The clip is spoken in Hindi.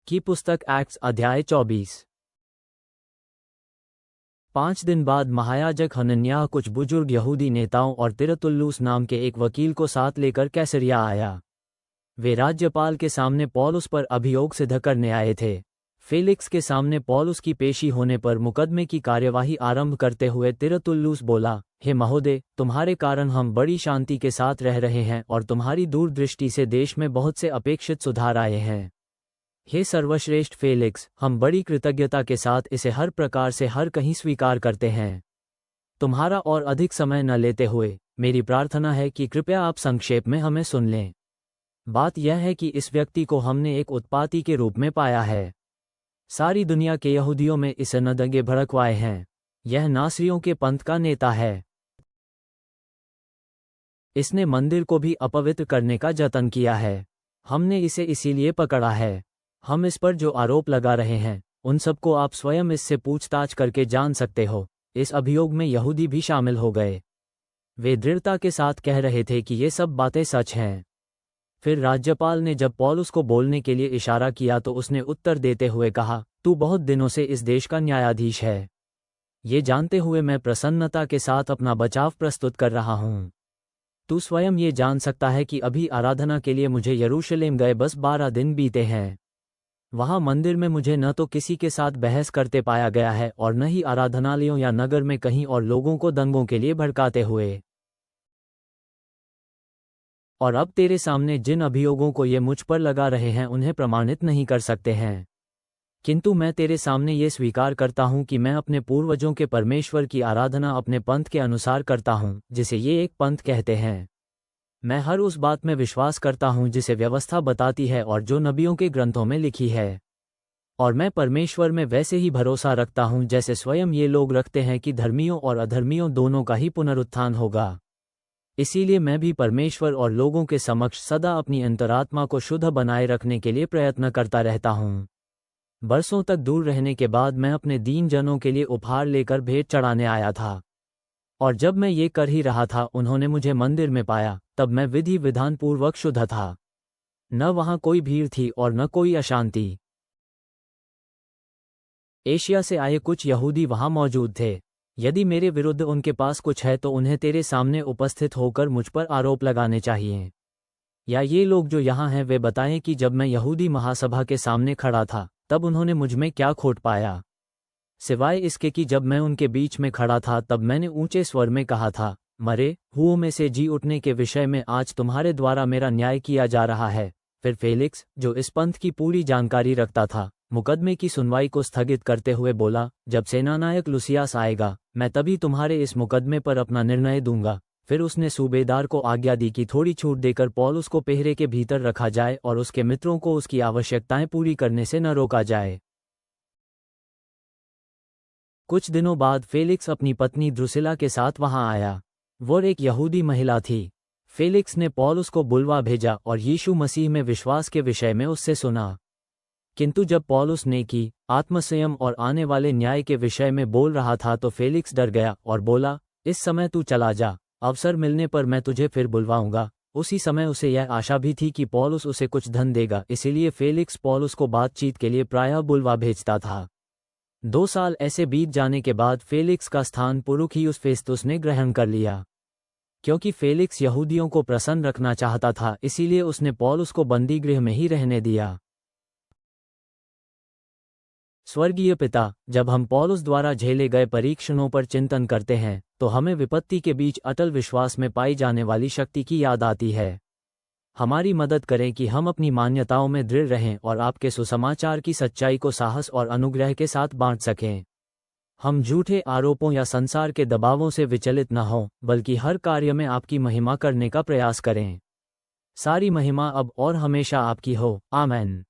की पुस्तक एक्ट्स अध्याय 24। 5 दिन बाद महायाजक हनन्याह कुछ बुजुर्ग यहूदी नेताओं और तिरतुल्लुस नाम के एक वकील को साथ लेकर कैसरिया आया। वे राज्यपाल के सामने पौलुस पर अभियोग सिद्ध करने आए थे। फेलिक्स के सामने पौलुस की पेशी होने पर मुकदमे की कार्यवाही आरंभ करते हुए तिरतुल्लुस बोला, हे महोदय, तुम्हारे कारण हम बड़ी शांति के साथ रह रहे हैं और तुम्हारी दूरदृष्टि से देश में बहुत से अपेक्षित सुधार आए हैं। हे सर्वश्रेष्ठ फेलिक्स, हम बड़ी कृतज्ञता के साथ इसे हर प्रकार से हर कहीं स्वीकार करते हैं। तुम्हारा और अधिक समय न लेते हुए मेरी प्रार्थना है कि कृपया आप संक्षेप में हमें सुन लें। बात यह है कि इस व्यक्ति को हमने एक उत्पाती के रूप में पाया है। सारी दुनिया के यहूदियों में इसे न दंगे भड़कवाए हैं। यह नासरियों के पंथ का नेता है। इसने मंदिर को भी अपवित्र करने का जतन किया है। हमने इसे इसीलिए पकड़ा है। हम इस पर जो आरोप लगा रहे हैं उन सबको आप स्वयं इससे पूछताछ करके जान सकते हो। इस अभियोग में यहूदी भी शामिल हो गए। वे दृढ़ता के साथ कह रहे थे कि ये सब बातें सच हैं। फिर राज्यपाल ने जब पौलुस को बोलने के लिए इशारा किया तो उसने उत्तर देते हुए कहा, तू बहुत दिनों से इस देश का न्यायाधीश है। ये जानते हुए मैं प्रसन्नता के साथ अपना बचाव प्रस्तुत कर रहा हूँ। तू स्वयं ये जान सकता है कि अभी आराधना के लिए मुझे यरूशलेम गए बस 12 दिन बीते हैं। वहाँ मंदिर में मुझे न तो किसी के साथ बहस करते पाया गया है और न ही आराधनालयों या नगर में कहीं और लोगों को दंगों के लिए भड़काते हुए। और अब तेरे सामने जिन अभियोगों को ये मुझ पर लगा रहे हैं उन्हें प्रमाणित नहीं कर सकते हैं। किंतु मैं तेरे सामने ये स्वीकार करता हूँ कि मैं अपने पूर्वजों के परमेश्वर की आराधना अपने पंथ के अनुसार करता हूँ, जिसे ये एक पंथ कहते हैं। मैं हर उस बात में विश्वास करता हूँ जिसे व्यवस्था बताती है और जो नबियों के ग्रंथों में लिखी है। और मैं परमेश्वर में वैसे ही भरोसा रखता हूँ जैसे स्वयं ये लोग रखते हैं कि धर्मियों और अधर्मियों दोनों का ही पुनरुत्थान होगा। इसीलिए मैं भी परमेश्वर और लोगों के समक्ष सदा अपनी अंतरात्मा को शुद्ध बनाए रखने के लिए प्रयत्न करता रहता हूँ। बरसों तक दूर रहने के बाद मैं अपने दीन जनों के लिए उपहार लेकर भेंट चढ़ाने आया था। और जब मैं ये कर ही रहा था उन्होंने मुझे मंदिर में पाया। तब मैं विधि विधान पूर्वक शुद्ध था। न वहाँ कोई भीड़ थी और न कोई अशांति। एशिया से आए कुछ यहूदी वहाँ मौजूद थे। यदि मेरे विरुद्ध उनके पास कुछ है तो उन्हें तेरे सामने उपस्थित होकर मुझ पर आरोप लगाने चाहिए। या ये लोग जो यहाँ हैं वे बताएं कि जब मैं यहूदी महासभा के सामने खड़ा था तब उन्होंने मुझ में क्या खोट पाया, सिवाय इसके कि जब मैं उनके बीच में खड़ा था तब मैंने ऊंचे स्वर में कहा था, मरे हुओं में से जी उठने के विषय में आज तुम्हारे द्वारा मेरा न्याय किया जा रहा है। फिर फेलिक्स, जो इस पंथ की पूरी जानकारी रखता था, मुकदमे की सुनवाई को स्थगित करते हुए बोला, जब सेनानायक लुसियास आएगा मैं तभी तुम्हारे इस मुकदमे पर अपना निर्णय दूंगा। फिर उसने सूबेदार को आज्ञा दी कि थोड़ी छूट देकर पौलुस को पहरे के भीतर रखा जाए और उसके मित्रों को उसकी आवश्यकताएं पूरी करने से न रोका जाए। कुछ दिनों बाद फेलिक्स अपनी पत्नी द्रुसिला के साथ वहां आया। वो एक यहूदी महिला थी। फेलिक्स ने पौलुस को बुलवा भेजा और यीशु मसीह में विश्वास के विषय में उससे सुना। किंतु जब पौलुस ने की आत्मसंयम और आने वाले न्याय के विषय में बोल रहा था तो फेलिक्स डर गया और बोला, इस समय तू चला जा, अवसर मिलने पर मैं तुझे फिर बुलवाऊंगा। उसी समय उसे यह आशा भी थी कि पौलुस उसे कुछ धन देगा, इसीलिए फेलिक्स पौलुस को बातचीत के लिए प्रायः बुलवा भेजता था। 2 साल ऐसे बीत जाने के बाद फेलिक्स का स्थान पुरुखियुस फेस्तुस ने ग्रहण कर लिया। क्योंकि फेलिक्स यहूदियों को प्रसन्न रखना चाहता था इसीलिए उसने पौलुस को बंदी गृह में ही रहने दिया। स्वर्गीय पिता, जब हम पौलुस द्वारा झेले गए परीक्षणों पर चिंतन करते हैं तो हमें विपत्ति के बीच अटल विश्वास में पाई जाने वाली शक्ति की याद आती है। हमारी मदद करें कि हम अपनी मान्यताओं में दृढ़ रहें और आपके सुसमाचार की सच्चाई को साहस और अनुग्रह के साथ बांट सकें। हम झूठे आरोपों या संसार के दबावों से विचलित न हों, बल्कि हर कार्य में आपकी महिमा करने का प्रयास करें। सारी महिमा अब और हमेशा आपकी हो। आमीन।